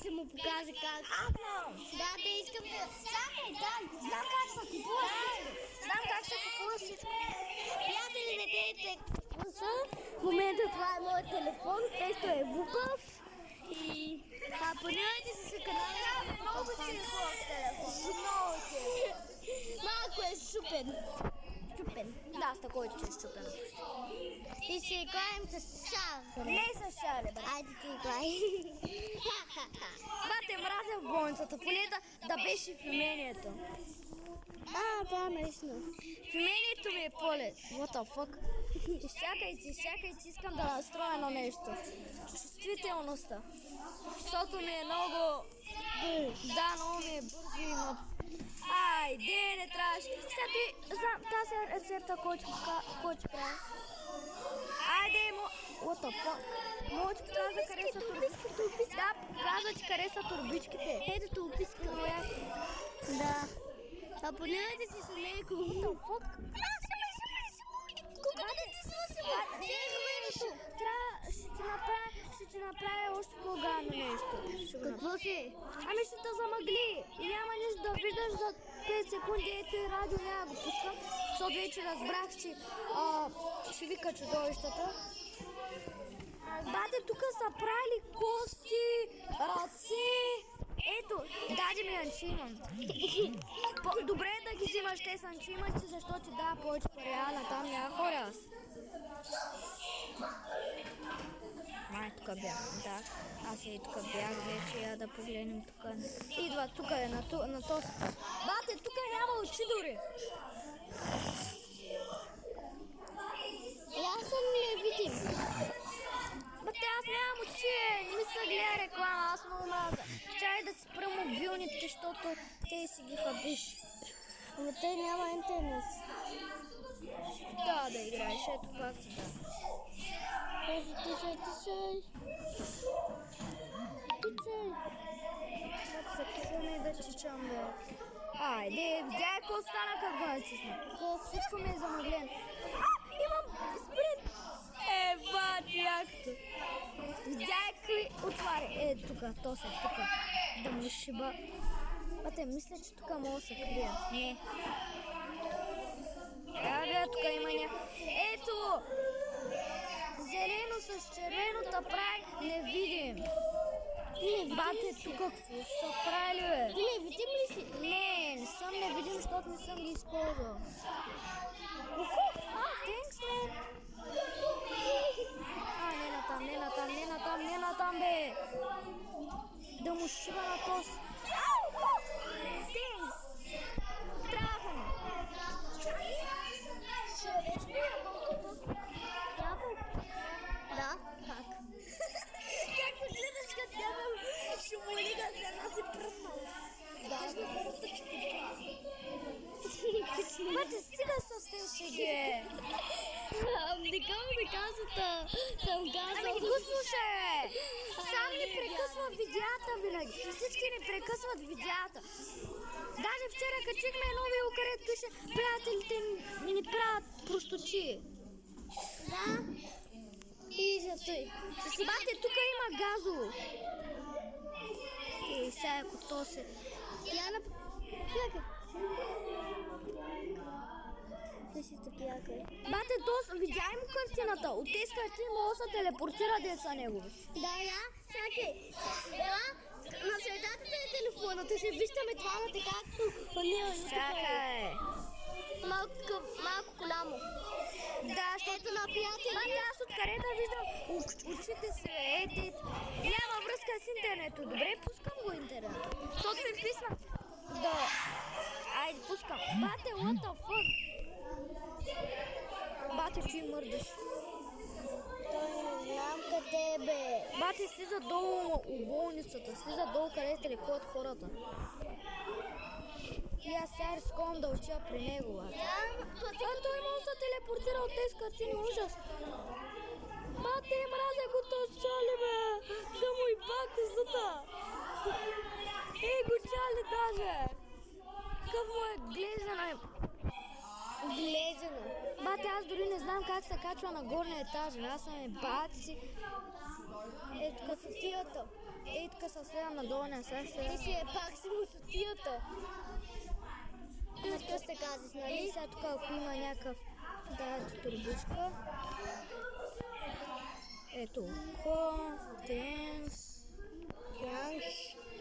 после му покаже как. Да, искам да... Чакай, знам как се купува всичко. Приятели, не дейте. В момента това е моят телефон, тесто е Вуков. И абонирайте се за канала. Много ти е хубав телефон. Много ти е. Малко е щупен. Да, с такова че е щупен. И се играем с шар. Не с шаре, брат. Айде ти играй. Бате, мразя в болницата, поне да беше в имението. Да, наистина. В имението ми е полет. What the fuck? Изчакайте, искам да настроя едно нещо. Чувствителността. Защото ми е много... Да, много ми е бързо и много... Айде, не трябваше. Сега ти знам тази рецепта, който прави. Айде, what the fuck? Моето трябва да хареса турбичките. Да, каза, че хареса турбичките. Ето турбичките. Да. Абонирайте се с Лейко. What the fuck? Ще ти направя още по-гадно нещо. Какво си? Ами ще те замъгли и няма нищо да виждаш за 5 секунди. Ето и радио няма го пускам, защото вече разбрах, че ще вика чудовищата. Бате, тук са правили кости, ръце. Ето, даде ми анчимам. Добре е да ги взимаш те с анчимаци, защото ти дава повече пари, там няма хора аз. Май, тук бях, да. Аз и тук бях вече, я да погледнем тук. Идва тук е, на този. Бате, тук няма очи дори. Аз съм не видим. Бате, аз нямам очи, не ми се гледа реклама, аз много мраза. Чай да спра мобилните, защото те си ги хабиш. Но те няма интернет. Да играеш, ето пак си да. Тичай. Закипваме да тичам, бе. Айде, видяй какво стана, как го натисна. Всичко ми е замъглено. Имам спринт! Бати, якото. Видяй какви отваря. Тук, то са тук. Да му шиба. Бате, мисля, че тук мога да се крия. Не. Бе, тук има Ето! Зелено с червеното прави невидим. Бате, тук какво са правили, бе? Ти не видим ли си? Не съм невидим, защото не съм ги използвал. Thanks, man. Не натам, бе. Да му шива на този. Thanks. Трябва ми. Ще ядеш ли ябълката? Да, как? Как ме гледаш като ябъл? Ще му лига за една си пръснала. Да, Бате, стига с тези шеги. Не казвам да казвата. Съм казал. Ами не го слушай, бе. Сам ни прекъсват видеята винаги. Всички ни прекъсват видеята. Даже вчера качихме едно видео, където пише приятелите ни правят просточи. Да. И за той. Бате, тук има газово. И сега ако то се... Яна, чакай. Ти си тъпяка. Бате, то видя им картината. От тези картини може да се телепортира деца негови. Да, чакай. На средата е телефоната. Ще виждаме двамата както... Чакай. Малко голямо. Да, защото на приятели. Бате, аз откъде да виждам очите си, няма връзка с интернето. Добре, пускам го интернет. Защото ми вписва. Да. Айде, пускам. Бате, what the fuck? Бате, ти мърдаш. Той не знам къде, бе. Бате, слиза долу у болницата. Слиза долу, къде се лекуват хората. И аз сега рискувам да отида при него, бате. Той може да се телепортира от тези картини, ужас. Бате, мразя го този чали, бе. Да му и пак козата. Го чали даже. Какъв му е глезена. Глезено. Бате, аз дори не знам как се качва на горния етаж. Аз съм бати. Ето тук са съм следвам надолу, не се Ти следвам. си е пак си му сутията. Какво ще казваш, И нали? сега тук, ако има някакъв, да, ето турбичка. Ето, thanks.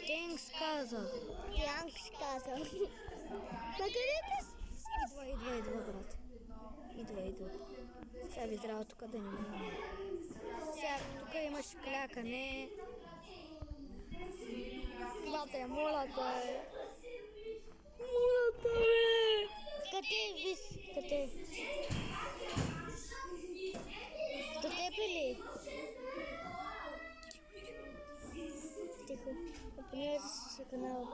Thanks каза. Янкс каза. На къде ти си? Идва, брат. Идва. Сега би трябвало тук да не мина. Сега тук имаш клякане. Бате, моля те. Бе! Къде вис? Къде? До тебе ли? Тихо. Абонирайте се за канала.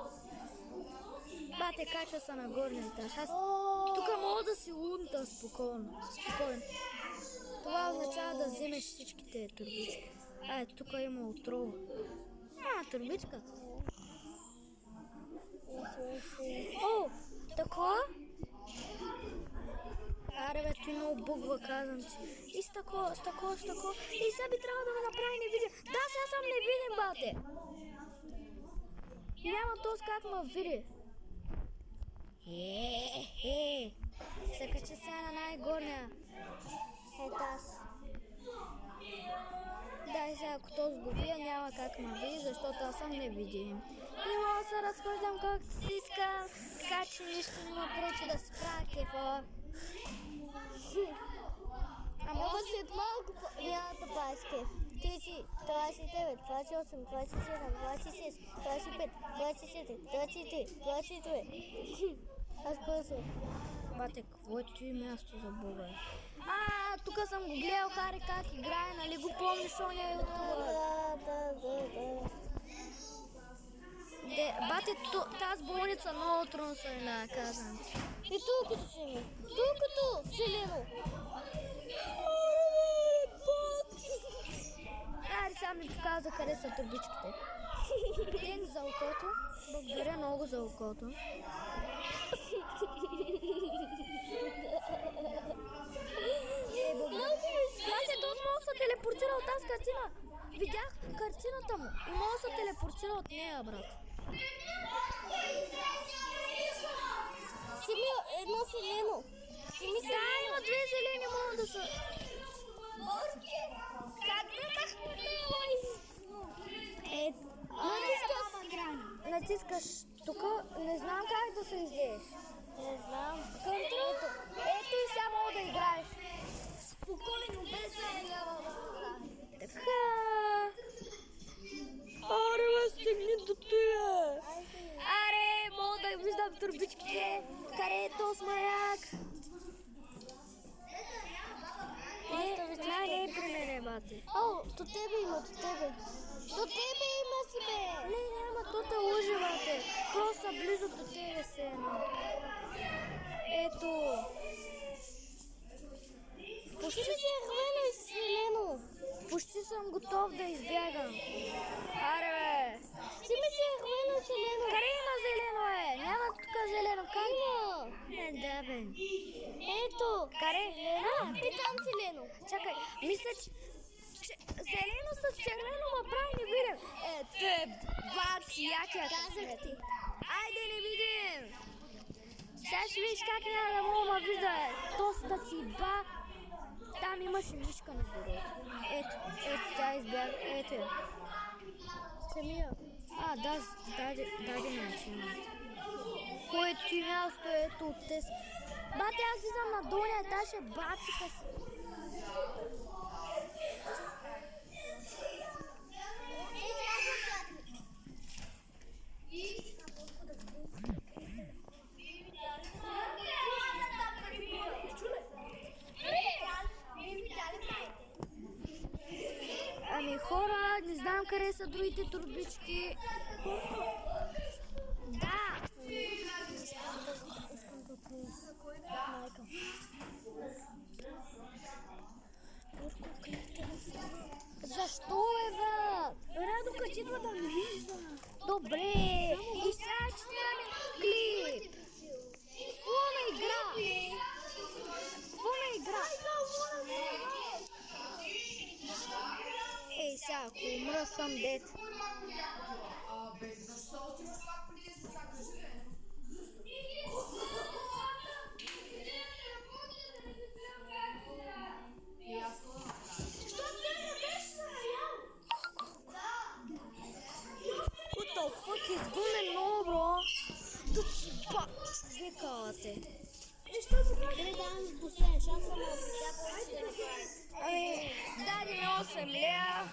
Бате, кача се на горния етаж. Аз О, тук мога да си лунта спокойно. Това означава да вземеш всичките турбички. Тук има отрова. Турбичка. О, такова? Аре бе, ти много бугва, казвам ти. И с такова. И сега би трябвало да ме направи невидим. Да, сега съм невидим, бате. И няма този как ме види. Се качи сега на най-горния. ето аз. Да, и сега ако този го вия, няма как ме види, защото аз съм невидим. И мога да се разхождам както си искам, така че нищо не ме пречи да си правя кефа. Ама след малко няма да правиш кеф. Ти си 29, 28, 27, 26, 25, 27, 23, 22. Аз бързо. Бате, какво е ти място за Бога? Тук съм го гледал Хари как играе, нали го помниш оня ютубър? Да. Бате, тази болница много трудно се е казвам ти. И тук като си ми. Тук като зелено. Аре, сега ми показва къде са турбичките. Ден за окото. Благодаря много за окото. Бате, този мога да се телепортира от тази картина. Видях картината му и мога да се телепортира от нея, брат. Сими едно зелено. Да, има две зелени, мога да са. Как да Натискаш тук, не знам как да се излееш. Не знам. Контрол. Ето и сега мога да играеш. Спокойно, без да е лява. Така. Аре, бе, стигни до тия. Аре, мога да виждам турбичките. Къде е този маяк? Не е при мене, бате. О, до тебе има, до тебе. До тебе има си, бе. Не, няма, то те лъжи, бате. Просто близо до тебе се едно. Ето. Почти се е хвана и зелено. Почти съм готов да избягам. Аре, бе. Ти ми се е хвана зелено. Къде има зелено, е? Няма тук зелено. Как? Има. Не, да, бе. Ето. Къде? И там зелено. Чакай, мисля, че зелено с червено ма прави невидим. Ето, бат, якия. Казах ти. Айде, не видим. Сега ще видиш как няма да мога ма вижда. Тоста ти ба. Там имаше мишка на бюрото. Ето, тя избяга. Ето я. Самия. Даде начин. Кое ти място е ето от тез? Бате, аз излизам на долния етаж, е бацика си. Ами хора, не знам къде са другите турбички. Да! Защо е, брат? Радо, качи да не вижда. Добре, и сега че снимаме клип. Какво на игра? Ей, Сега, ако умра, съм дет. What the fuck is going on, bro? Тут па, викавате. Дали давам последен шанс, само тя повече да не прави. Ами, даде ми 8 лея.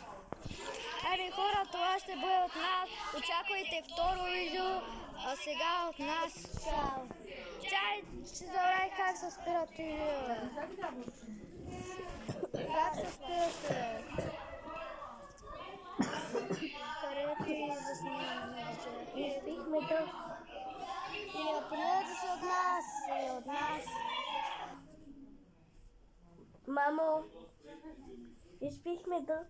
Ами хора, това ще бъде от нас. Очаквайте второ видео. А сега от нас. Чао. Чай, ще забравя как се спират видео. Как се спирате? Където и заснемаме. Изпихме дъх. Или апелирате се от нас, или от нас. Мамо, изпихме дъх.